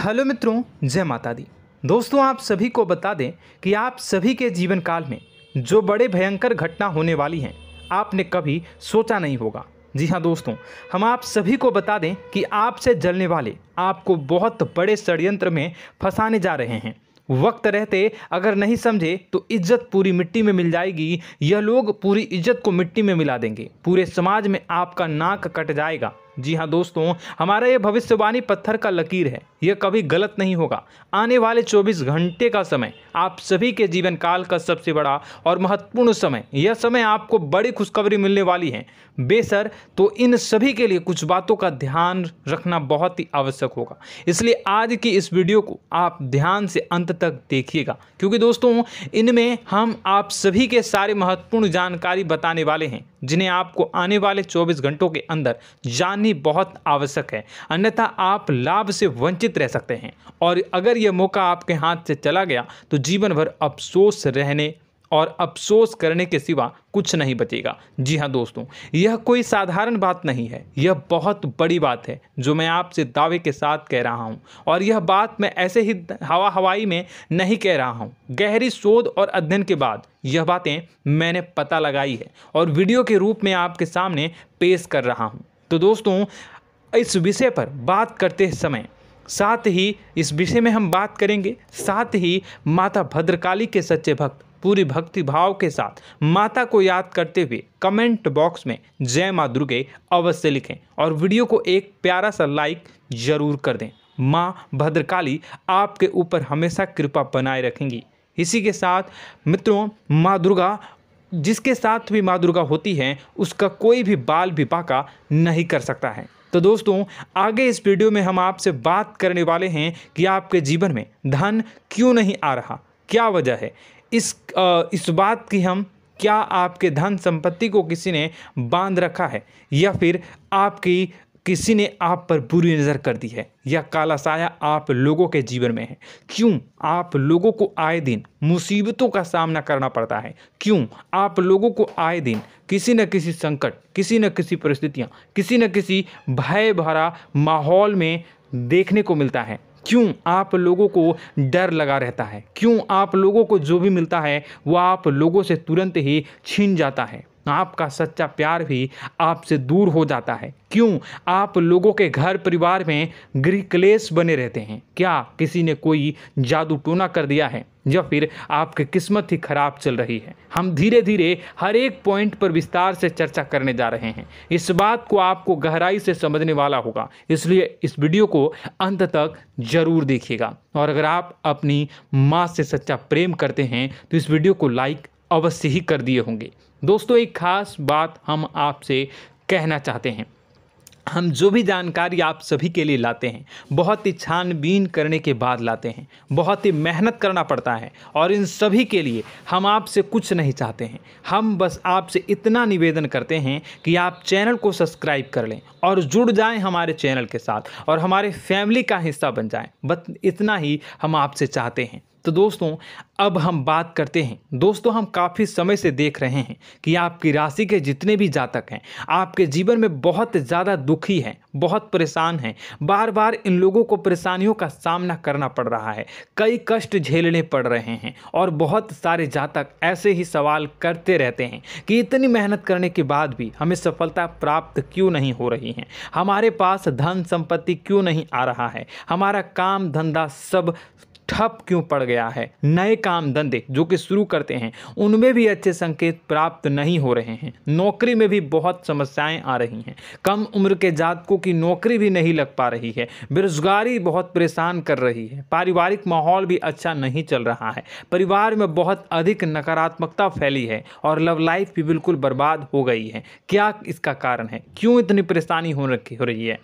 Hello मित्रों, जय माता दी। दोस्तों, आप सभी को बता दें कि आप सभी के जीवन काल में जो बड़े भयंकर घटना होने वाली हैं, आपने कभी सोचा नहीं होगा। जी हाँ दोस्तों, हम आप सभी को बता दें कि आपसे जलने वाले आपको बहुत बड़े षड्यंत्र में फंसाने जा रहे हैं। वक्त रहते अगर नहीं समझे तो इज्जत पूरी मिट्टी में मिल जाएगी। यह लोग पूरी इज्जत को मिट्टी में मिला देंगे। पूरे समाज में आपका नाक कट जाएगा। जी हाँ दोस्तों, हमारा ये भविष्यवाणी पत्थर का लकीर है, यह कभी गलत नहीं होगा। आने वाले 24 घंटे का समय आप सभी के जीवन काल का सबसे बड़ा और महत्वपूर्ण समय। यह समय आपको बड़ी खुशखबरी मिलने वाली है बेसर, तो इन सभी के लिए कुछ बातों का ध्यान रखना बहुत ही आवश्यक होगा। इसलिए आज की इस वीडियो को आप ध्यान से अंत तक देखिएगा, क्योंकि दोस्तों इनमें हम आप सभी के सारे महत्वपूर्ण जानकारी बताने वाले हैं, जिन्हें आपको आने वाले 24 घंटों के अंदर जाननी बहुत आवश्यक है। अन्यथा आप लाभ से वंचित रह सकते हैं, और अगर यह मौका आपके हाथ से चला गया तो जीवन भर अफसोस रहने और अफसोस करने के सिवा कुछ नहीं बचेगा। जी हाँ दोस्तों, यह कोई साधारण बात नहीं है, यह बहुत बड़ी बात है जो मैं आपसे दावे के साथ कह रहा हूँ। और यह बात मैं ऐसे ही हवाई में नहीं कह रहा हूँ। गहरी शोध और अध्ययन के बाद यह बातें मैंने पता लगाई है और वीडियो के रूप में आपके सामने पेश कर रहा हूँ। तो दोस्तों, इस विषय पर बात करते समय साथ ही इस विषय में हम बात करेंगे, साथ ही माता भद्रकाली के सच्चे भक्त पूरी भक्ति भाव के साथ माता को याद करते हुए कमेंट बॉक्स में जय माँ दुर्गे अवश्य लिखें और वीडियो को एक प्यारा सा लाइक जरूर कर दें। माँ भद्रकाली आपके ऊपर हमेशा कृपा बनाए रखेंगी। इसी के साथ मित्रों, माँ दुर्गा, जिसके साथ भी माँ दुर्गा होती हैं, उसका कोई भी बाल भी बांका नहीं कर सकता है। तो दोस्तों, आगे इस वीडियो में हम आपसे बात करने वाले हैं कि आपके जीवन में धन क्यों नहीं आ रहा, क्या वजह है इस बात की। हम क्या आपके धन संपत्ति को किसी ने बांध रखा है, या फिर आपकी किसी ने आप पर बुरी नज़र कर दी है, या काला साया आप लोगों के जीवन में है। क्यों आप लोगों को आए दिन मुसीबतों का सामना करना पड़ता है, क्यों आप लोगों को आए दिन किसी न किसी संकट, किसी न किसी परिस्थितियाँ, किसी न किसी भय भरा माहौल में देखने को मिलता है। क्यों आप लोगों को डर लगा रहता है, क्यों आप लोगों को जो भी मिलता है वह आप लोगों से तुरंत ही छीन जाता है, आपका सच्चा प्यार भी आपसे दूर हो जाता है। क्यों आप लोगों के घर परिवार में गृह क्लेश बने रहते हैं। क्या किसी ने कोई जादू टोना कर दिया है, या फिर आपकी किस्मत ही खराब चल रही है। हम धीरे धीरे हर एक पॉइंट पर विस्तार से चर्चा करने जा रहे हैं। इस बात को आपको गहराई से समझने वाला होगा, इसलिए इस वीडियो को अंत तक जरूर देखिएगा। और अगर आप अपनी माँ से सच्चा प्रेम करते हैं तो इस वीडियो को लाइक अवश्य ही कर दिए होंगे। दोस्तों, एक खास बात हम आपसे कहना चाहते हैं। हम जो भी जानकारी आप सभी के लिए लाते हैं, बहुत ही छानबीन करने के बाद लाते हैं, बहुत ही मेहनत करना पड़ता है, और इन सभी के लिए हम आपसे कुछ नहीं चाहते हैं। हम बस आपसे इतना निवेदन करते हैं कि आप चैनल को सब्सक्राइब कर लें और जुड़ जाएं हमारे चैनल के साथ और हमारे फैमिली का हिस्सा बन जाएं। बस इतना ही हम आपसे चाहते हैं। तो दोस्तों, अब हम बात करते हैं। दोस्तों, हम काफ़ी समय से देख रहे हैं कि आपकी राशि के जितने भी जातक हैं, आपके जीवन में बहुत ज़्यादा दुखी हैं, बहुत परेशान हैं। बार बार इन लोगों को परेशानियों का सामना करना पड़ रहा है, कई कष्ट झेलने पड़ रहे हैं, और बहुत सारे जातक ऐसे ही सवाल करते रहते हैं कि इतनी मेहनत करने के बाद भी हमें सफलता प्राप्त क्यों नहीं हो रही है, हमारे पास धन संपत्ति क्यों नहीं आ रहा है, हमारा काम धंधा सब ठप क्यों पड़ गया है। नए काम धंधे जो कि शुरू करते हैं उनमें भी अच्छे संकेत प्राप्त नहीं हो रहे हैं। नौकरी में भी बहुत समस्याएं आ रही हैं। कम उम्र के जातकों की नौकरी भी नहीं लग पा रही है। बेरोजगारी बहुत परेशान कर रही है। पारिवारिक माहौल भी अच्छा नहीं चल रहा है। परिवार में बहुत अधिक नकारात्मकता फैली है और लव लाइफ भी बिल्कुल बर्बाद हो गई है। क्या इसका कारण है, क्यों इतनी परेशानी हो रही है?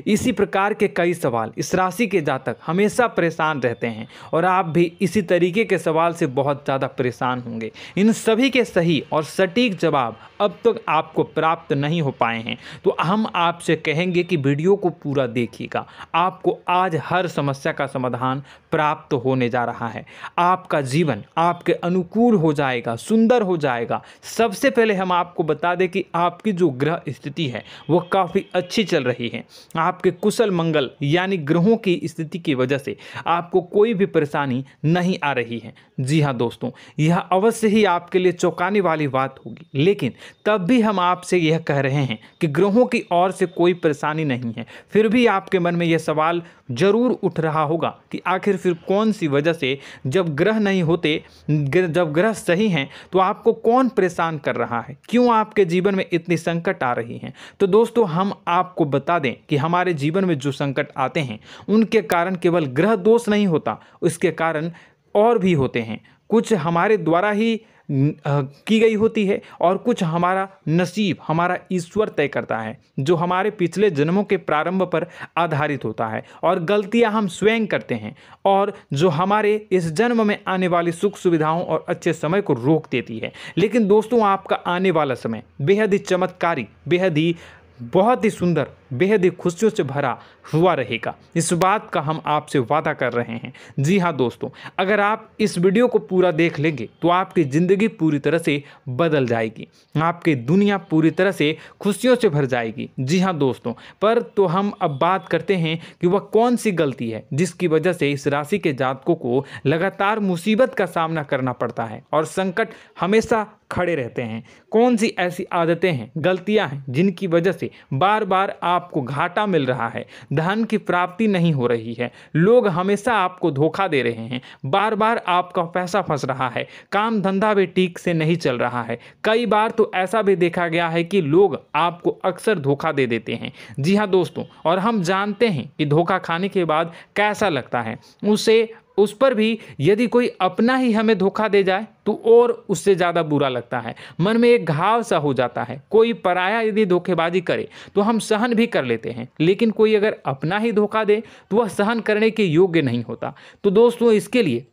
इसी प्रकार के कई सवाल इस राशि के जातक हमेशा परेशान रहते हैं। और आप भी इसी तरीके के सवाल से बहुत ज़्यादा परेशान होंगे। इन सभी के सही और सटीक जवाब अब तक आपको प्राप्त नहीं हो पाए हैं, तो हम आपसे कहेंगे कि वीडियो को पूरा देखिएगा। आपको आज हर समस्या का समाधान प्राप्त होने जा रहा है। आपका जीवन आपके अनुकूल हो जाएगा, सुंदर हो जाएगा। सबसे पहले हम आपको बता दें कि आपकी जो ग्रह स्थिति है वो काफ़ी अच्छी चल रही है। आपके कुशल मंगल यानी ग्रहों की स्थिति की वजह से आपको कोई भी परेशानी नहीं आ रही है। जी हाँ दोस्तों, यह अवश्य ही आपके लिए चौंकाने वाली बात होगी, लेकिन तब भी हम आपसे यह कह रहे हैं कि ग्रहों की ओर से कोई परेशानी नहीं है। फिर भी आपके मन में यह सवाल जरूर उठ रहा होगा कि आखिर फिर कौन सी वजह से, जब ग्रह नहीं होते, जब ग्रह सही हैं, तो आपको कौन परेशान कर रहा है, क्यों आपके जीवन में इतनी संकट आ रही हैं। तो दोस्तों, हम आपको बता दें कि हमारे जीवन में जो संकट आते हैं उनके कारण केवल ग्रह दोष नहीं होता, उसके कारण और भी होते हैं। कुछ हमारे द्वारा ही की गई होती है और कुछ हमारा नसीब, हमारा ईश्वर तय करता है, जो हमारे पिछले जन्मों के प्रारंभ पर आधारित होता है। और गलतियां हम स्वयं करते हैं और जो हमारे इस जन्म में आने वाली सुख सुविधाओं और अच्छे समय को रोक देती है। लेकिन दोस्तों, आपका आने वाला समय बेहद ही चमत्कारी, बेहद ही बहुत ही सुंदर, बेहद ही खुशियों से भरा हुआ रहेगा। इस बात का हम आपसे वादा कर रहे हैं। जी हाँ दोस्तों, अगर आप इस वीडियो को पूरा देख लेंगे तो आपकी ज़िंदगी पूरी तरह से बदल जाएगी, आपकी दुनिया पूरी तरह से खुशियों से भर जाएगी। जी हाँ दोस्तों, पर तो हम अब बात करते हैं कि वह कौन सी गलती है जिसकी वजह से इस राशि के जातकों को लगातार मुसीबत का सामना करना पड़ता है और संकट हमेशा खड़े रहते हैं। कौन सी ऐसी आदतें हैं, गलतियां हैं जिनकी वजह से बार बार आपको घाटा मिल रहा है, धन की प्राप्ति नहीं हो रही है, लोग हमेशा आपको धोखा दे रहे हैं, बार बार आपका पैसा फंस रहा है, काम धंधा भी ठीक से नहीं चल रहा है। कई बार तो ऐसा भी देखा गया है कि लोग आपको अक्सर धोखा दे देते हैं। जी हाँ दोस्तों, और हम जानते हैं कि धोखा खाने के बाद कैसा लगता है। उस पर भी यदि कोई अपना ही हमें धोखा दे जाए तो और उससे ज़्यादा बुरा लगता है, मन में एक घाव सा हो जाता है। कोई पराया यदि धोखेबाजी करे तो हम सहन भी कर लेते हैं, लेकिन कोई अगर अपना ही धोखा दे तो वह सहन करने के योग्य नहीं होता। तो दोस्तों, इसके लिए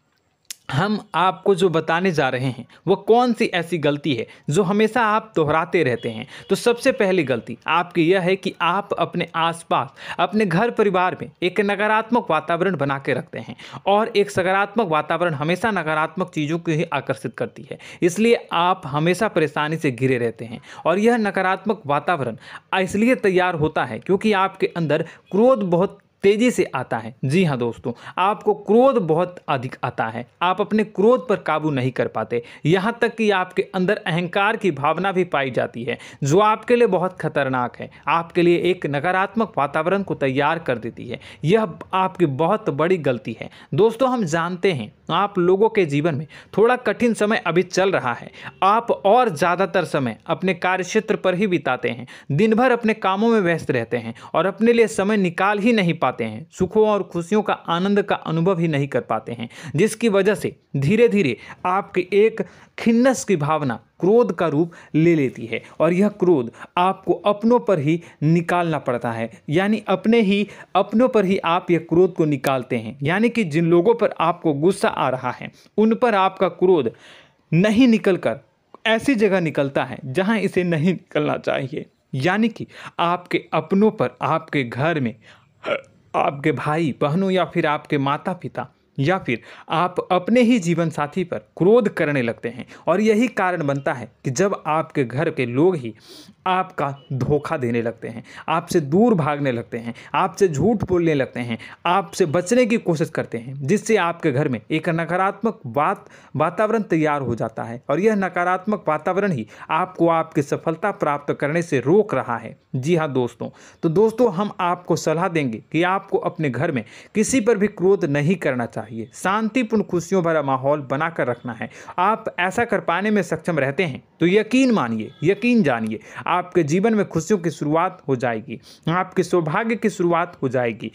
हम आपको जो बताने जा रहे हैं वो कौन सी ऐसी गलती है जो हमेशा आप दोहराते रहते हैं। तो सबसे पहली गलती आपकी यह है कि आप अपने आसपास, अपने घर परिवार में एक नकारात्मक वातावरण बना के रखते हैं, और एक सकारात्मक वातावरण हमेशा नकारात्मक चीज़ों को ही आकर्षित करती है। इसलिए आप हमेशा परेशानी से घिरे रहते हैं, और यह नकारात्मक वातावरण इसलिए तैयार होता है क्योंकि आपके अंदर क्रोध बहुत तेजी से आता है। जी हाँ दोस्तों, आपको क्रोध बहुत अधिक आता है, आप अपने क्रोध पर काबू नहीं कर पाते, यहाँ तक कि आपके अंदर अहंकार की भावना भी पाई जाती है, जो आपके लिए बहुत खतरनाक है, आपके लिए एक नकारात्मक वातावरण को तैयार कर देती है। यह आपकी बहुत बड़ी गलती है। दोस्तों, हम जानते हैं आप लोगों के जीवन में थोड़ा कठिन समय अभी चल रहा है। आप और ज़्यादातर समय अपने कार्यक्षेत्र पर ही बिताते हैं, दिन भर अपने कामों में व्यस्त रहते हैं और अपने लिए समय निकाल ही नहीं पाते हैं, सुखों और खुशियों का आनंद का अनुभव ही नहीं कर पाते हैं, जिसकी वजह से धीरे धीरे आपकी एक खिन्नस की भावना क्रोध का रूप ले लेती है, और यह क्रोध आपको अपनों पर ही निकालना पड़ता है। यानी अपनों पर ही आप यह क्रोध को निकालते हैं। यानी कि जिन लोगों पर आपको गुस्सा आ रहा है उन पर आपका क्रोध नहीं निकलकर ऐसी जगह निकलता है जहां इसे नहीं निकलना चाहिए। यानी कि आपके अपनों पर, आपके घर में आपके भाई बहनों या फिर आपके माता पिता या फिर आप अपने ही जीवन साथी पर क्रोध करने लगते हैं, और यही कारण बनता है कि जब आपके घर के लोग ही आपका धोखा देने लगते हैं, आपसे दूर भागने लगते हैं, आपसे झूठ बोलने लगते हैं, आपसे बचने की कोशिश करते हैं, जिससे आपके घर में एक नकारात्मक वातावरण तैयार हो जाता है, और यह नकारात्मक वातावरण ही आपको आपकी सफलता प्राप्त करने से रोक रहा है। जी हाँ दोस्तों, तो दोस्तों, हम आपको सलाह देंगे कि आपको अपने घर में किसी पर भी क्रोध नहीं करना चाहिए, शांतिपूर्ण खुशियों भरा माहौल बनाकर रखना है। आप ऐसा कर पाने में सक्षम रहते हैं तो यकीन मानिए, यकीन जानिए, आपके जीवन में खुशियों की शुरुआत हो जाएगी, आपके सौभाग्य की शुरुआत हो जाएगी।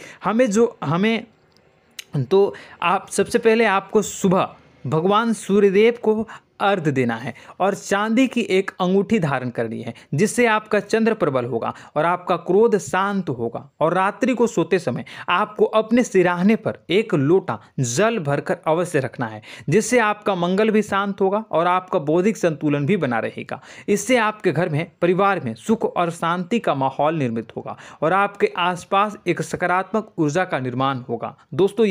आप सबसे पहले आपको सुबह भगवान सूर्यदेव को अर्घ देना है और चांदी की एक अंगूठी धारण करनी है, जिससे आपका चंद्र प्रबल होगा और आपका क्रोध शांत होगा। और रात्रि को सोते समय आपको अपने सिराहने पर एक लोटा जल भरकर अवश्य रखना है, जिससे आपका मंगल भी शांत होगा और आपका बौद्धिक संतुलन भी बना रहेगा। इससे आपके घर में, परिवार में सुख और शांति का माहौल निर्मित होगा और आपके आसपास एक सकारात्मक ऊर्जा का निर्माण होगा। दोस्तों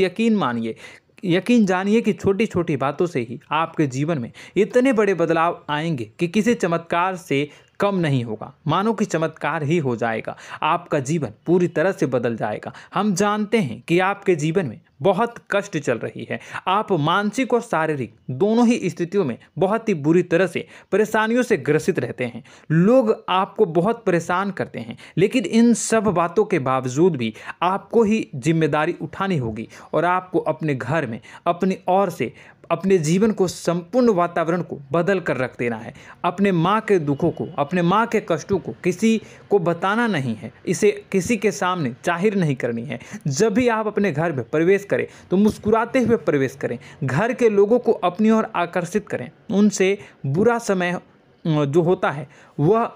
यकीन जानिए कि छोटी छोटी बातों से ही आपके जीवन में इतने बड़े बदलाव आएंगे कि किसी चमत्कार से कम नहीं होगा। मानो कि चमत्कार ही हो जाएगा, आपका जीवन पूरी तरह से बदल जाएगा। हम जानते हैं कि आपके जीवन में बहुत कष्ट चल रही है, आप मानसिक और शारीरिक दोनों ही स्थितियों में बहुत ही बुरी तरह से परेशानियों से ग्रसित रहते हैं। लोग आपको बहुत परेशान करते हैं, लेकिन इन सब बातों के बावजूद भी आपको ही जिम्मेदारी उठानी होगी और आपको अपने घर में अपनी ओर से अपने जीवन को, संपूर्ण वातावरण को बदल कर रख देना है। अपने माँ के दुखों को, अपने माँ के कष्टों को किसी को बताना नहीं है, इसे किसी के सामने जाहिर नहीं करनी है। जब भी आप अपने घर में प्रवेश करें तो मुस्कुराते हुए प्रवेश करें, घर के लोगों को अपनी ओर आकर्षित करें। उनसे बुरा समय जो होता है वह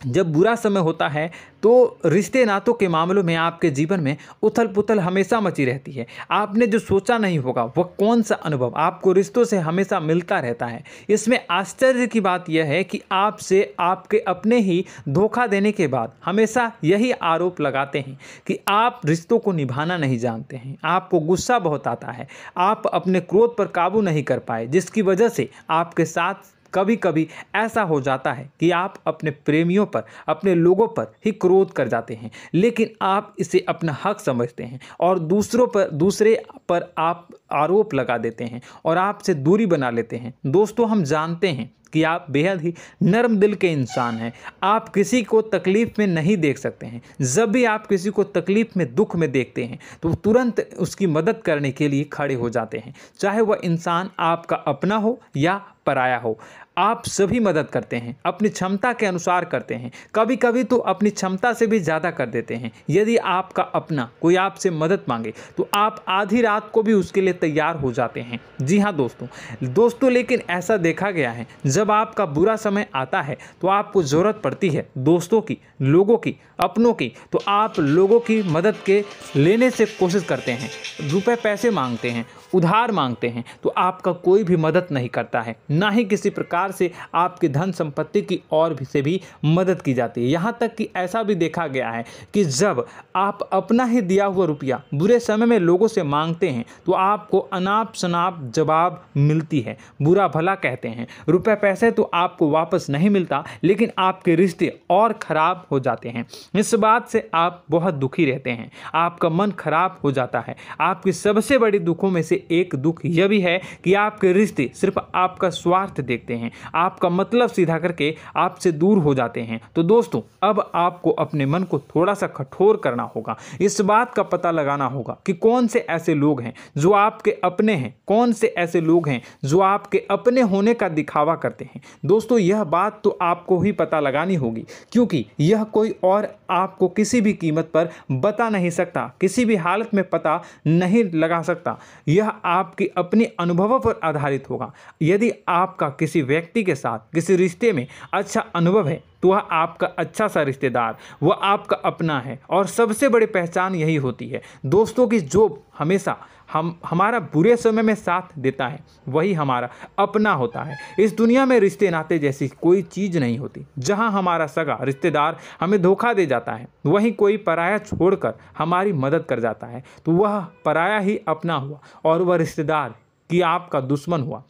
जब बुरा समय होता है तो रिश्ते नातों के मामलों में आपके जीवन में उथल पुथल हमेशा मची रहती है। आपने जो सोचा नहीं होगा वह कौन सा अनुभव आपको रिश्तों से हमेशा मिलता रहता है। इसमें आश्चर्य की बात यह है कि आपसे आपके अपने ही धोखा देने के बाद हमेशा यही आरोप लगाते हैं कि आप रिश्तों को निभाना नहीं जानते हैं। आपको गुस्सा बहुत आता है, आप अपने क्रोध पर काबू नहीं कर पाए, जिसकी वजह से आपके साथ कभी कभी ऐसा हो जाता है कि आप अपने प्रेमियों पर, अपने लोगों पर ही क्रोध कर जाते हैं, लेकिन आप इसे अपना हक समझते हैं और दूसरे पर आप आरोप लगा देते हैं और आपसे दूरी बना लेते हैं। दोस्तों हम जानते हैं कि आप बेहद ही नर्म दिल के इंसान हैं। आप किसी को तकलीफ़ में नहीं देख सकते हैं। जब भी आप किसी को तकलीफ़ में, दुख में देखते हैं तो तुरंत उसकी मदद करने के लिए खड़े हो जाते हैं, चाहे वह इंसान आपका अपना हो या पराया हो। आप सभी मदद करते हैं, अपनी क्षमता के अनुसार करते हैं, कभी कभी तो अपनी क्षमता से भी ज़्यादा कर देते हैं। यदि आपका अपना कोई आपसे मदद मांगे तो आप आधी रात को भी उसके लिए तैयार हो जाते हैं। जी हाँ दोस्तों, लेकिन ऐसा देखा गया है जब आपका बुरा समय आता है तो आपको ज़रूरत पड़ती है दोस्तों की, लोगों की, अपनों की, तो आप लोगों की मदद के लेने से कोशिश करते हैं, रुपए पैसे मांगते हैं, उधार मांगते हैं, तो आपका कोई भी मदद नहीं करता है, ना ही किसी प्रकार से आपकी धन संपत्ति की और भी से भी मदद की जाती है। यहाँ तक कि ऐसा भी देखा गया है कि जब आप अपना ही दिया हुआ रुपया बुरे समय में लोगों से मांगते हैं तो आपको अनाप शनाप जवाब मिलती है, बुरा भला कहते हैं। रुपए पैसे तो आपको वापस नहीं मिलता, लेकिन आपके रिश्ते और खराब हो जाते हैं। इस बात से आप बहुत दुखी रहते हैं, आपका मन खराब हो जाता है। आपकी सबसे बड़ी दुखों में से एक दुख यह भी है कि आपके रिश्ते सिर्फ आपका स्वार्थ देखते हैं, आपका मतलब सीधा करके आपसे दूर हो जाते हैं। तो दोस्तों अब आपको अपने मन को थोड़ा सा कठोर करना होगा, इस बात का पता लगाना होगा कि कौन से ऐसे लोग हैं जो आपके अपने हैं, कौन से ऐसे लोग हैं जो आपके अपने होने का दिखावा करते हैं। दोस्तों यह बात तो आपको ही पता लगानी होगी, क्योंकि यह कोई और आपको किसी भी कीमत पर बता नहीं सकता, किसी भी हालत में पता नहीं लगा सकता। यह आपके अपने अनुभवों पर आधारित होगा। यदि आपका किसी व्यक्ति के साथ किसी रिश्ते में अच्छा अनुभव है तो वह आपका अच्छा सा रिश्तेदार, वह आपका अपना है। और सबसे बड़ी पहचान यही होती है दोस्तों की जो हमेशा हमारा बुरे समय में साथ देता है वही हमारा अपना होता है। इस दुनिया में रिश्ते नाते जैसी कोई चीज़ नहीं होती। जहां हमारा सगा रिश्तेदार हमें धोखा दे जाता है, वहीं कोई पराया छोड़कर हमारी मदद कर जाता है तो वह पराया ही अपना हुआ और वह रिश्तेदार की आपका दुश्मन हुआ।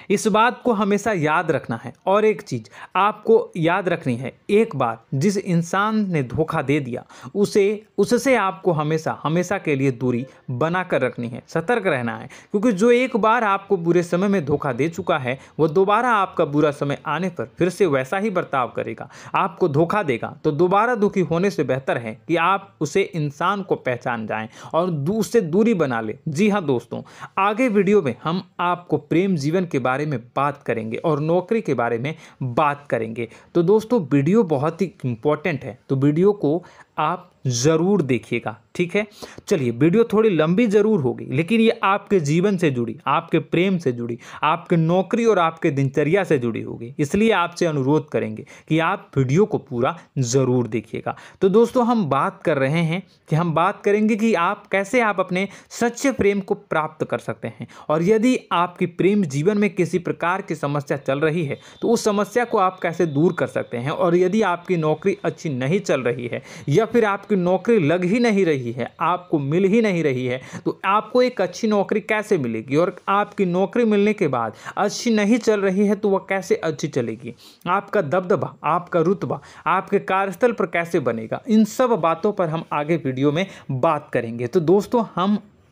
इस बात को हमेशा याद रखना है। और एक चीज़ आपको याद रखनी है, एक बार जिस इंसान ने धोखा दे दिया उससे आपको हमेशा हमेशा के लिए दूरी बना कर रखनी है, सतर्क रहना है। क्योंकि जो एक बार आपको बुरे समय में धोखा दे चुका है वह दोबारा आपका बुरा समय आने पर फिर से वैसा ही बर्ताव करेगा, आपको धोखा देगा। तो दोबारा दुखी होने से बेहतर है कि आप उसे इंसान को पहचान जाएं और उससे दूरी बना लें। जी हाँ दोस्तों, आगे वीडियो में हम आपको प्रेम जीवन के बारे में बात करेंगे और नौकरी के बारे में बात करेंगे। तो दोस्तों वीडियो बहुत ही इम्पोर्टेंट है, तो वीडियो को आप ज़रूर देखिएगा, ठीक है। चलिए, वीडियो थोड़ी लंबी ज़रूर होगी, लेकिन ये आपके जीवन से जुड़ी, आपके प्रेम से जुड़ी, आपके नौकरी और आपके दिनचर्या से जुड़ी होगी, इसलिए आपसे अनुरोध करेंगे कि आप वीडियो को पूरा ज़रूर देखिएगा। तो दोस्तों, हम बात कर रहे हैं कि हम बात करेंगे कि आप कैसे आप अपने सच्चे प्रेम को प्राप्त कर सकते हैं, और यदि आपकी प्रेम जीवन में किसी प्रकार की समस्या चल रही है तो उस समस्या को आप कैसे दूर कर सकते हैं, और यदि आपकी नौकरी अच्छी नहीं चल रही है या फिर आपकी नौकरी लग ही नहीं रही है, आपको मिल ही नहीं रही है, तो आपको एक अच्छी नौकरी कैसे मिलेगी, और आपकी नौकरी मिलने के बाद अच्छी नहीं चल रही है तो वह कैसे अच्छी चलेगी, आपका दबदबा, आपका रुतबा आपके कार्यस्थल पर कैसे बनेगा, इन सब बातों पर हम आगे वीडियो में बात करेंगे। तो दोस्तों,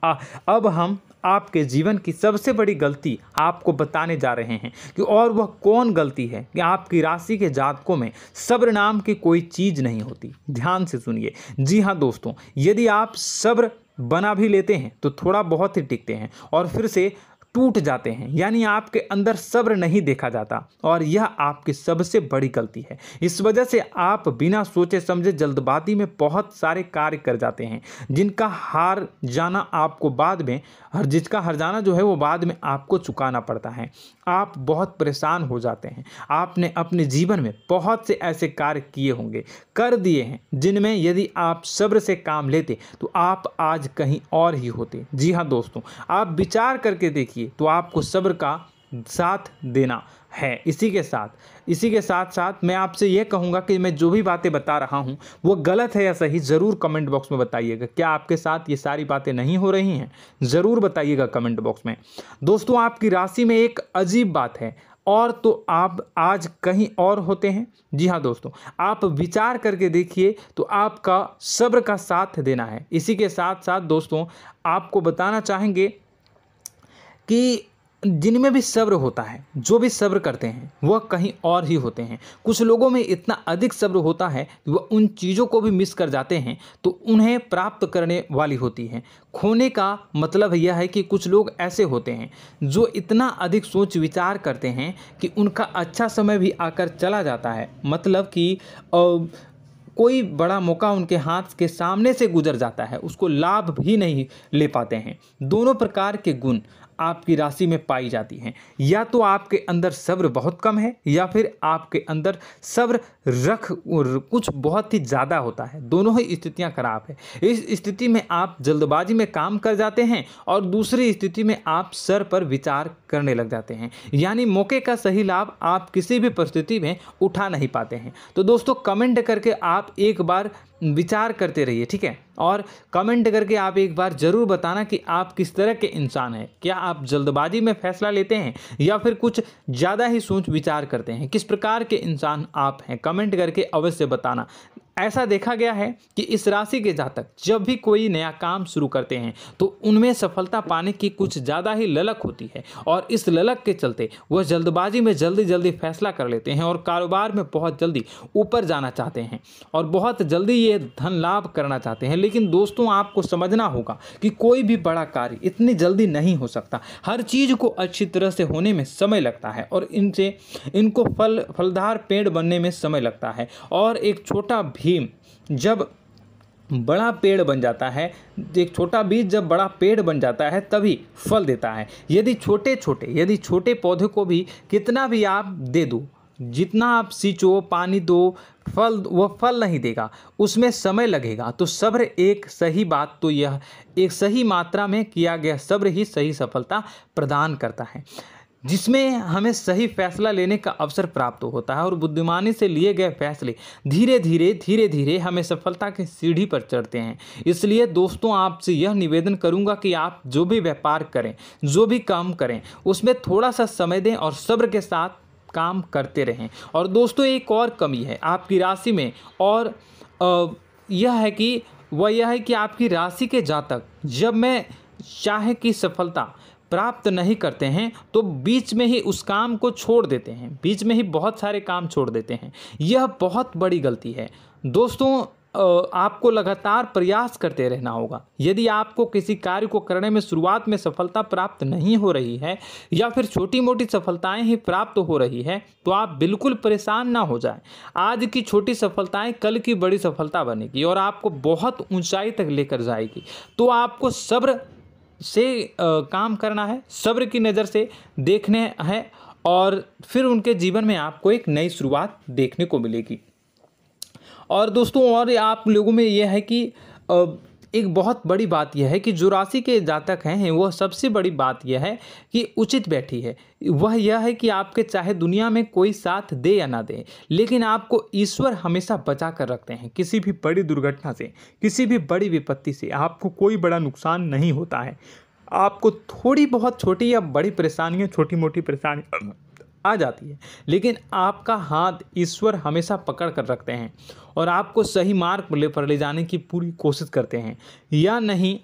अब हम आपके जीवन की सबसे बड़ी गलती आपको बताने जा रहे हैं कि और वह कौन गलती है कि आपकी राशि के जातकों में सब्र नाम की कोई चीज़ नहीं होती। ध्यान से सुनिए। जी हाँ दोस्तों, यदि आप सब्र बना भी लेते हैं तो थोड़ा बहुत ही टिकते हैं और फिर से टूट जाते हैं, यानी आपके अंदर सब्र नहीं देखा जाता, और यह आपकी सबसे बड़ी गलती है। इस वजह से आप बिना सोचे समझे जल्दबाजी में बहुत सारे कार्य कर जाते हैं, जिनका हार जाना आपको बाद में, जिसका हर जाना जो है वो बाद में आपको चुकाना पड़ता है। आप बहुत परेशान हो जाते हैं। आपने अपने जीवन में बहुत से ऐसे कार्य किए होंगे, कर दिए हैं, जिनमें यदि आप सब्र से काम लेते तो आप आज कहीं और ही होते। जी हाँ दोस्तों, आप विचार करके देखिए तो आपको सब्र का साथ देना है। इसी के साथ साथ मैं आपसे ये कहूँगा कि मैं जो भी बातें बता रहा हूँ वो गलत है या सही, ज़रूर कमेंट बॉक्स में बताइएगा। क्या आपके साथ ये सारी बातें नहीं हो रही हैं, ज़रूर बताइएगा कमेंट बॉक्स में। दोस्तों, आपकी राशि में एक अजीब बात है, और तो आप आज कहीं और होते हैं। जी हाँ दोस्तों, आप विचार करके देखिए तो आपका सब्र का साथ देना है। इसी के साथ साथ दोस्तों, आपको बताना चाहेंगे कि जिनमें भी सब्र होता है, जो भी सब्र करते हैं वह कहीं और ही होते हैं। कुछ लोगों में इतना अधिक सब्र होता है कि वह उन चीज़ों को भी मिस कर जाते हैं तो उन्हें प्राप्त करने वाली होती हैं। खोने का मतलब यह है कि कुछ लोग ऐसे होते हैं जो इतना अधिक सोच विचार करते हैं कि उनका अच्छा समय भी आकर चला जाता है, मतलब कि कोई बड़ा मौका उनके हाथ के सामने से गुजर जाता है, उसको लाभ भी नहीं ले पाते हैं। दोनों प्रकार के गुण आपकी राशि में पाई जाती हैं। या तो आपके अंदर सब्र बहुत कम है, या फिर आपके अंदर सब्र कुछ बहुत ही ज़्यादा होता है। दोनों ही स्थितियां खराब है। इस स्थिति में आप जल्दबाजी में काम कर जाते हैं, और दूसरी स्थिति में आप सर पर विचार करने लग जाते हैं, यानी मौके का सही लाभ आप किसी भी परिस्थिति में उठा नहीं पाते हैं। तो दोस्तों, कमेंट करके आप एक बार विचार करते रहिए, ठीक है, और कमेंट करके आप एक बार ज़रूर बताना कि आप किस तरह के इंसान हैं। क्या आप जल्दबाजी में फैसला लेते हैं या फिर कुछ ज़्यादा ही सोच विचार करते हैं? किस प्रकार के इंसान आप हैं, कमेंट करके अवश्य बताना। ऐसा देखा गया है कि इस राशि के जातक जब भी कोई नया काम शुरू करते हैं तो उनमें सफलता पाने की कुछ ज़्यादा ही ललक होती है, और इस ललक के चलते वह जल्दबाजी में जल्दी फैसला कर लेते हैं, और कारोबार में बहुत जल्दी ऊपर जाना चाहते हैं, और बहुत जल्दी ये धन लाभ करना चाहते हैं। लेकिन दोस्तों, आपको समझना होगा कि कोई भी बड़ा कार्य इतनी जल्दी नहीं हो सकता। हर चीज़ को अच्छी तरह से होने में समय लगता है, और इनको फलदार पेड़ बनने में समय लगता है। और एक छोटा भीम जब बड़ा पेड़ बन जाता है, एक छोटा बीज जब बड़ा पेड़ बन जाता है तभी फल देता है। यदि छोटे पौधे को भी कितना भी आप दे दो, जितना आप सींचो, पानी दो, वह फल नहीं देगा, उसमें समय लगेगा। तो सब्र एक सही बात, तो यह एक सही मात्रा में किया गया सब्र ही सही सफलता प्रदान करता है, जिसमें हमें सही फैसला लेने का अवसर प्राप्त होता है, और बुद्धिमानी से लिए गए फैसले धीरे धीरे हमें सफलता की सीढ़ी पर चढ़ते हैं। इसलिए दोस्तों, आपसे यह निवेदन करूंगा कि आप जो भी व्यापार करें, जो भी काम करें, उसमें थोड़ा सा समय दें और सब्र के साथ काम करते रहें। और दोस्तों, एक और कमी है आपकी राशि में, और यह है कि आपकी राशि के जातक जब मैं चाहे कि सफलता प्राप्त नहीं करते हैं तो बीच में ही उस काम को छोड़ देते हैं, बीच में ही बहुत सारे काम छोड़ देते हैं। यह बहुत बड़ी गलती है दोस्तों। आपको लगातार प्रयास करते रहना होगा। यदि आपको किसी कार्य को करने में शुरुआत में सफलता प्राप्त नहीं हो रही है या फिर छोटी मोटी सफलताएं ही प्राप्त हो रही है तो आप बिल्कुल परेशान ना हो जाएं। आज की छोटी सफलताएं कल की बड़ी सफलता बनेगी और आपको बहुत ऊंचाई तक लेकर जाएगी। तो आपको सब्र से काम करना है, सब्र की नज़र से देखने हैं और फिर उनके जीवन में आपको एक नई शुरुआत देखने को मिलेगी। और दोस्तों और आप लोगों में यह है कि एक बहुत बड़ी बात यह है कि जो राशि के जातक हैं वह सबसे बड़ी बात यह है कि उचित बैठी है। वह यह है कि आपके चाहे दुनिया में कोई साथ दे या ना दे, लेकिन आपको ईश्वर हमेशा बचा कर रखते हैं। किसी भी बड़ी दुर्घटना से, किसी भी बड़ी विपत्ति से आपको कोई बड़ा नुकसान नहीं होता है। आपको थोड़ी बहुत छोटी या बड़ी परेशानियाँ, छोटी मोटी परेशानी आ जाती है, लेकिन आपका हाथ ईश्वर हमेशा पकड़ कर रखते हैं और आपको सही मार्ग पर ले जाने की पूरी कोशिश करते हैं। या नहीं,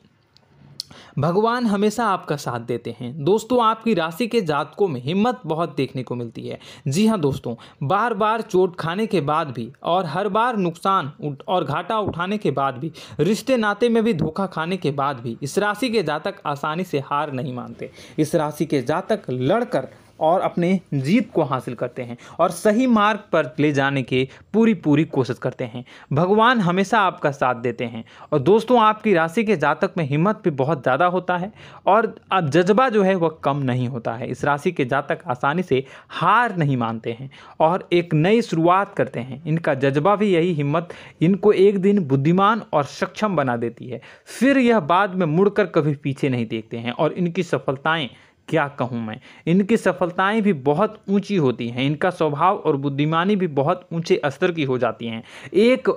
भगवान हमेशा आपका साथ देते हैं। दोस्तों आपकी राशि के जातकों में हिम्मत बहुत देखने को मिलती है। जी हाँ दोस्तों, बार बार चोट खाने के बाद भी और हर बार नुकसान और घाटा उठाने के बाद भी, रिश्ते नाते में भी धोखा खाने के बाद भी इस राशि के जातक आसानी से हार नहीं मानते। इस राशि के जातक लड़कर और अपने जीत को हासिल करते हैं और सही मार्ग पर ले जाने की पूरी कोशिश करते हैं। भगवान हमेशा आपका साथ देते हैं। और दोस्तों आपकी राशि के जातक में हिम्मत भी बहुत ज़्यादा होता है और अब जज्बा जो है वह कम नहीं होता है। इस राशि के जातक आसानी से हार नहीं मानते हैं और एक नई शुरुआत करते हैं। इनका जज्बा भी यही हिम्मत इनको एक दिन बुद्धिमान और सक्षम बना देती है। फिर यह बाद में मुड़कर कभी पीछे नहीं देखते हैं और इनकी सफलताएं, क्या कहूँ मैं, इनकी सफलताएं भी बहुत ऊंची होती हैं। इनका स्वभाव और बुद्धिमानी भी बहुत ऊंचे स्तर की हो जाती हैं।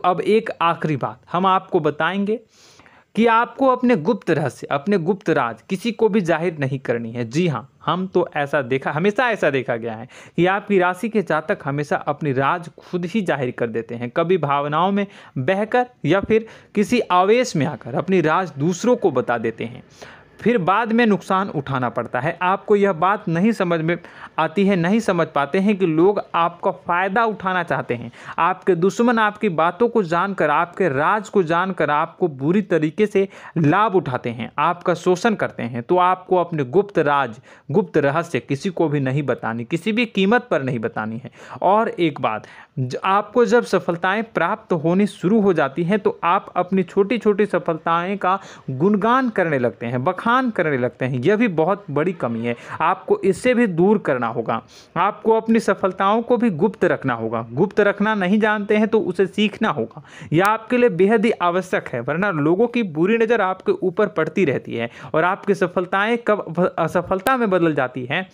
अब एक आखिरी बात हम आपको बताएंगे कि आपको अपने गुप्त रहस्य, अपने गुप्त राज किसी को भी जाहिर नहीं करनी है। जी हाँ, हमेशा ऐसा देखा गया है कि आपकी राशि के जातक हमेशा अपनी राज खुद ही जाहिर कर देते हैं। कभी भावनाओं में बहकर या फिर किसी आवेश में आकर अपनी राज दूसरों को बता देते हैं, फिर बाद में नुकसान उठाना पड़ता है। आपको यह बात नहीं समझ में आती है, नहीं समझ पाते हैं कि लोग आपका फ़ायदा उठाना चाहते हैं। आपके दुश्मन आपकी बातों को जानकर, आपके राज को जानकर आपको बुरी तरीके से लाभ उठाते हैं, आपका शोषण करते हैं। तो आपको अपने गुप्त राज, गुप्त रहस्य किसी को भी नहीं बतानी, किसी भी कीमत पर नहीं बतानी है। और एक बात, आपको जब सफलताएं प्राप्त होनी शुरू हो जाती हैं तो आप अपनी छोटी छोटी सफलताएं का गुणगान करने लगते हैं, बखान करने लगते हैं। यह भी बहुत बड़ी कमी है, आपको इससे भी दूर करना होगा। आपको अपनी सफलताओं को भी गुप्त रखना होगा। गुप्त रखना नहीं जानते हैं तो उसे सीखना होगा। यह आपके लिए बेहद ही आवश्यक है, वरना लोगों की बुरी नज़र आपके ऊपर पड़ती रहती है और आपकी सफलताएं कब असफलता में बदल जाती हैं,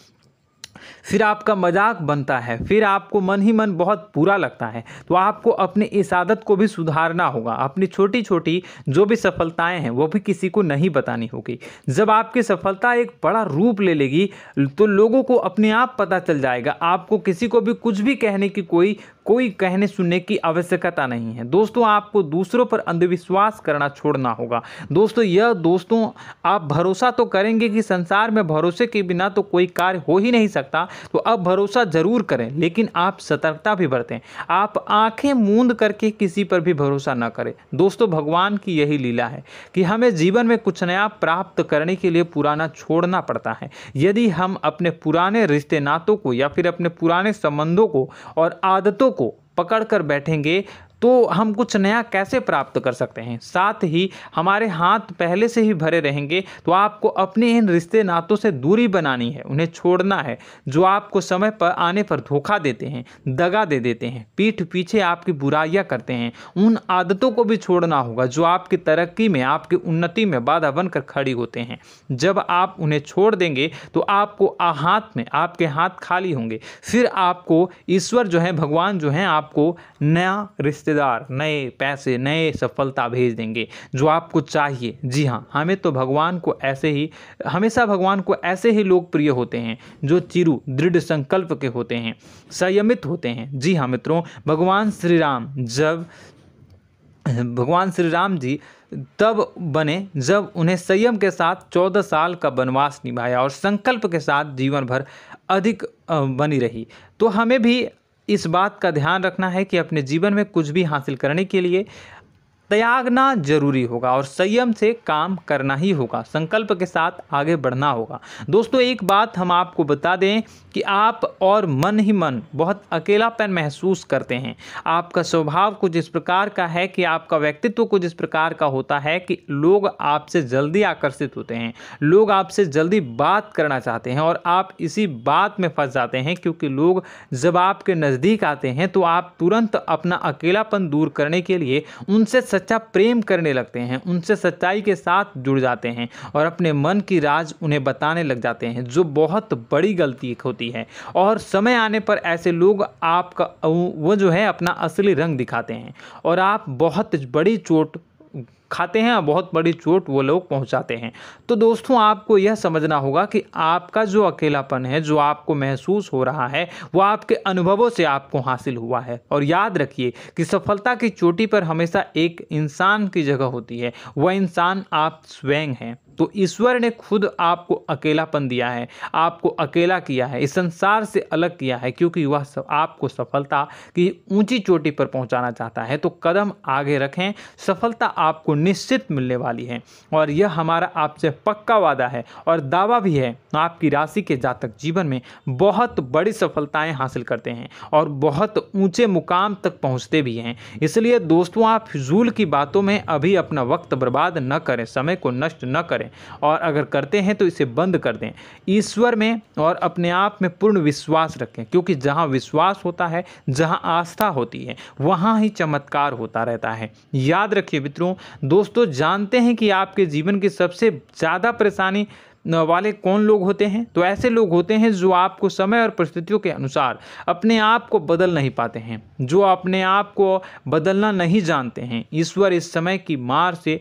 फिर आपका मजाक बनता है, फिर आपको मन ही मन बहुत बुरा लगता है। तो आपको अपनी इस आदत को भी सुधारना होगा। अपनी छोटी छोटी जो भी सफलताएं हैं वो भी किसी को नहीं बतानी होगी। जब आपकी सफलता एक बड़ा रूप ले लेगी तो लोगों को अपने आप पता चल जाएगा। आपको किसी को भी कुछ भी कहने की कोई कहने सुनने की आवश्यकता नहीं है। दोस्तों आपको दूसरों पर अंधविश्वास करना छोड़ना होगा। दोस्तों आप भरोसा तो करेंगे कि संसार में भरोसे के बिना तो कोई कार्य हो ही नहीं सकता, तो अब भरोसा जरूर करें, लेकिन आप सतर्कता भी बरतें। आप आंखें मूंद करके किसी पर भी भरोसा न करें। दोस्तों भगवान की यही लीला है कि हमें जीवन में कुछ नया प्राप्त करने के लिए पुराना छोड़ना पड़ता है। यदि हम अपने पुराने रिश्ते नातों को या फिर अपने पुराने संबंधों को और आदतों को पकड़ कर बैठेंगे तो हम कुछ नया कैसे प्राप्त कर सकते हैं। साथ ही हमारे हाथ पहले से ही भरे रहेंगे। तो आपको अपने इन रिश्ते नातों से दूरी बनानी है, उन्हें छोड़ना है। जो आपको समय पर आने पर धोखा देते हैं, दगा दे देते हैं, पीठ पीछे आपकी बुराइयां करते हैं, उन आदतों को भी छोड़ना होगा जो आपकी तरक्की में, आपकी उन्नति में बाधा बनकर खड़ी होते हैं। जब आप उन्हें छोड़ देंगे तो आपको आपके हाथ खाली होंगे। फिर आपको ईश्वर जो है, भगवान जो है, आपको नया रिश्तेदार, नए पैसे, नए सफलता भेज देंगे जो आपको चाहिए। जी हाँ, हमेशा भगवान को ऐसे ही लोग प्रिय होते हैं जो चिरु दृढ़ संकल्प के होते हैं, संयमित होते हैं। जी हाँ मित्रों, भगवान श्री राम जी तब बने जब उन्हें संयम के साथ 14 साल का वनवास निभाया और संकल्प के साथ जीवन भर अधिक बनी रही। तो हमें भी इस बात का ध्यान रखना है कि अपने जीवन में कुछ भी हासिल करने के लिए त्यागना जरूरी होगा और संयम से काम करना ही होगा, संकल्प के साथ आगे बढ़ना होगा। दोस्तों एक बात हम आपको बता दें कि आप और मन ही मन बहुत अकेलापन महसूस करते हैं। आपका स्वभाव कुछ इस प्रकार का है कि आपका व्यक्तित्व कुछ इस प्रकार का होता है कि लोग आपसे जल्दी आकर्षित होते हैं, लोग आपसे जल्दी बात करना चाहते हैं और आप इसी बात में फंस जाते हैं, क्योंकि लोग जब आपके नज़दीक आते हैं तो आप तुरंत अपना अकेलापन दूर करने के लिए उनसे सच्चा प्रेम करने लगते हैं, उनसे सच्चाई के साथ जुड़ जाते हैं और अपने मन की राज उन्हें बताने लग जाते हैं, जो बहुत बड़ी गलती होती है। और समय आने पर ऐसे लोग आपका वो जो है अपना असली रंग दिखाते हैं और आप बहुत बड़ी चोट खाते हैं और बहुत बड़ी चोट वो लोग पहुंचाते हैं। तो दोस्तों आपको यह समझना होगा कि आपका जो अकेलापन है, जो आपको महसूस हो रहा है, वो आपके अनुभवों से आपको हासिल हुआ है। और याद रखिए कि सफलता की चोटी पर हमेशा एक इंसान की जगह होती है, वह इंसान आप स्वयं हैं। तो ईश्वर ने खुद आपको अकेलापन दिया है, आपको अकेला किया है, इस संसार से अलग किया है, क्योंकि वह आपको सफलता की ऊंची चोटी पर पहुंचाना चाहता है। तो कदम आगे रखें, सफलता आपको निश्चित मिलने वाली है और यह हमारा आपसे पक्का वादा है और दावा भी है। आपकी राशि के जातक जीवन में बहुत बड़ी सफलताएं हासिल करते हैं और बहुत ऊंचे मुकाम तक पहुंचते भी हैं। इसलिए दोस्तों आप फिजूल की बातों में अभी अपना वक्त बर्बाद न करें, समय को नष्ट न करें और अगर करते हैं तो इसे बंद कर दें। ईश्वर में और अपने आप में पूर्ण विश्वास रखें, क्योंकि जहां विश्वास होता है, जहां आस्था होती है, वहां ही चमत्कार होता रहता है। याद रखिए मित्रों, दोस्तों जानते हैं कि आपके जीवन की सबसे ज़्यादा परेशानी वाले कौन लोग होते हैं? तो ऐसे लोग होते हैं जो आपको समय और परिस्थितियों के अनुसार अपने आप को बदल नहीं पाते हैं, जो अपने आप को बदलना नहीं जानते हैं। ईश्वर इस समय की मार से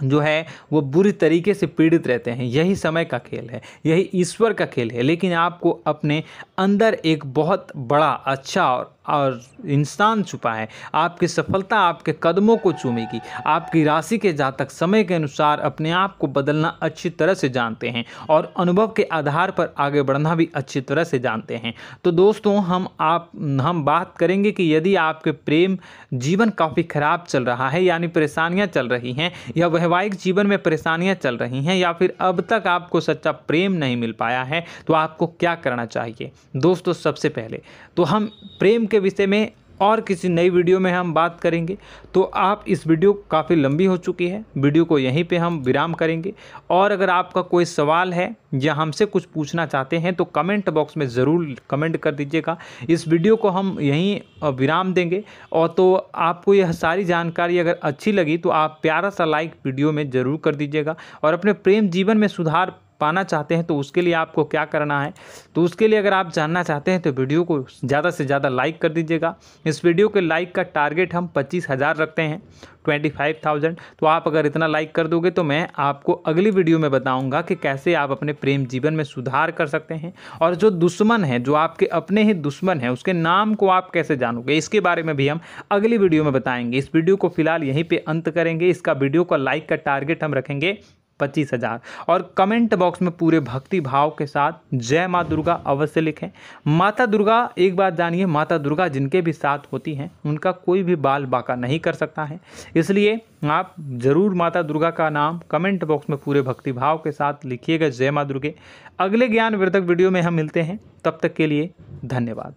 जो है वो बुरी तरीके से पीड़ित रहते हैं। यही समय का खेल है, यही ईश्वर का खेल है। लेकिन आपको अपने अंदर एक बहुत बड़ा अच्छा और इंसान छुपा है। आपकी सफलता आपके कदमों को चूमेगी। आपकी राशि के जातक समय के अनुसार अपने आप को बदलना अच्छी तरह से जानते हैं और अनुभव के आधार पर आगे बढ़ना भी अच्छी तरह से जानते हैं। तो दोस्तों हम बात करेंगे कि यदि आपके प्रेम जीवन काफ़ी खराब चल रहा है, यानी परेशानियां चल रही हैं, या वैवाहिक जीवन में परेशानियां चल रही हैं, या फिर अब तक आपको सच्चा प्रेम नहीं मिल पाया है, तो आपको क्या करना चाहिए। दोस्तों सबसे पहले तो हम प्रेम के विषय में और किसी नई वीडियो में हम बात करेंगे। तो आप इस वीडियो काफ़ी लंबी हो चुकी है, वीडियो को यहीं पे हम विराम करेंगे। और अगर आपका कोई सवाल है या हमसे कुछ पूछना चाहते हैं तो कमेंट बॉक्स में ज़रूर कमेंट कर दीजिएगा। इस वीडियो को हम यहीं विराम देंगे। और तो आपको यह सारी जानकारी अगर अच्छी लगी तो आप प्यारा सा लाइक वीडियो में ज़रूर कर दीजिएगा। और अपने प्रेम जीवन में सुधार पाना चाहते हैं तो उसके लिए आपको क्या करना है, तो उसके लिए अगर आप जानना चाहते हैं तो वीडियो को ज़्यादा से ज़्यादा लाइक कर दीजिएगा। इस वीडियो के लाइक का टारगेट हम 25,000 रखते हैं, 25,000। तो आप अगर इतना लाइक कर दोगे तो मैं आपको अगली वीडियो में बताऊंगा कि कैसे आप अपने प्रेम जीवन में सुधार कर सकते हैं। और जो दुश्मन है, जो आपके अपने ही दुश्मन है, उसके नाम को आप कैसे जानोगे, इसके बारे में भी हम अगली वीडियो में बताएंगे। इस वीडियो को फिलहाल यहीं पर अंत करेंगे। इसका वीडियो का लाइक का टारगेट हम रखेंगे 25,000। और कमेंट बॉक्स में पूरे भक्ति भाव के साथ जय माँ दुर्गा अवश्य लिखें। माता दुर्गा, एक बात जानिए, माता दुर्गा जिनके भी साथ होती हैं उनका कोई भी बाल बाका नहीं कर सकता है। इसलिए आप ज़रूर माता दुर्गा का नाम कमेंट बॉक्स में पूरे भक्ति भाव के साथ लिखिएगा, जय माँ दुर्गे। अगले ज्ञानवर्धक वीडियो में हम मिलते हैं, तब तक के लिए धन्यवाद।